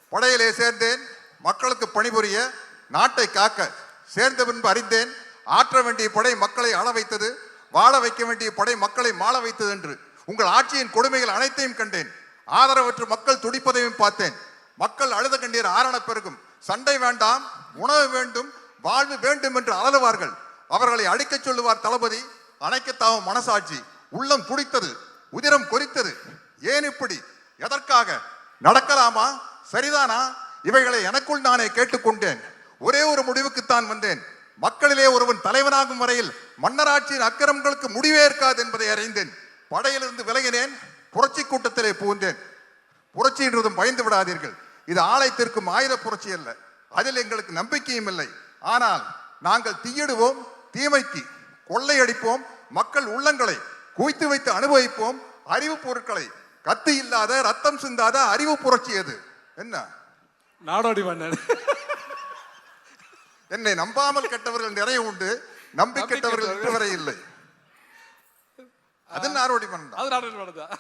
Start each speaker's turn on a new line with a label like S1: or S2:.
S1: படையிலே சேர்ந்தேன் மக்களுக்கு பணிபுரிய, நாட்டை காக்க. சேர்ந்த பின்பு அறிந்தேன், ஆற்ற வேண்டிய படை மக்களை ஆள வைத்தது, வாழ வைக்க வேண்டிய படை மக்களை மாள வைத்தது என்று. உங்கள் ஆட்சியின் கொடுமைகள் அனைத்தையும் கண்டேன். ஆதரவற்ற மக்கள் துடிப்பதையும் பார்த்தேன். மக்கள் அழுத கண்ணீர் ஆரண பெருகும். சண்டை வேண்டாம், உணவு வேண்டும், வாழ்வு வேண்டும் என்று அலறுவார்கள். அவர்களை அடிக்கச் சொல்லுவார் தளபதி. அணைக்கத்தாவும் மனசாட்சி. உள்ளம் துடித்தது, உதிரம் கொதித்தது. ஏன் இப்படி? எதற்காக? நடக்கலாமா? சரிதானா? இவைகளை எனக்குள் நானே கேட்டுக்கொண்டேன். ஒரே ஒரு முடிவுக்குத்தான் வந்தேன். மக்களிலே ஒருவன் தலைவனாகும் வரையில் மன்னராட்சியின் அக்கிரமங்களுக்கு முடிவே இருக்காது என்பதை அறிந்தேன். படையிலிருந்து விலகினேன். புரட்சி கூட்டத்திலே புகுந்தேன். புரட்சி என்றதும் பயந்து விடாதீர்கள். இது ஆலயத்திற்கும் ஆயுத புரட்சி அல்ல. அதில் எங்களுக்கு நம்பிக்கையும் இல்லை. ஆனால் நாங்கள் தீயிடுவோம், தீமைக்கு கொள்ளையடிப்போம், மக்கள் உள்ளங்களை குவித்து வைத்து அனுபவிப்போம். அறிவு பொருட்களை கத்து இல்லாத, ரத்தம் சிந்தாத அறிவு புரட்சி அது. என்ன
S2: நாடோடி மன்னன்.
S1: என்னை நம்பாமல் கெட்டவர்கள் நிறைய உண்டு, நம்பி கெட்டவர்கள் இன்று வரை இல்லை. அது நாடோடி மன்னன்.
S2: அது நாடோடி மன்னன்.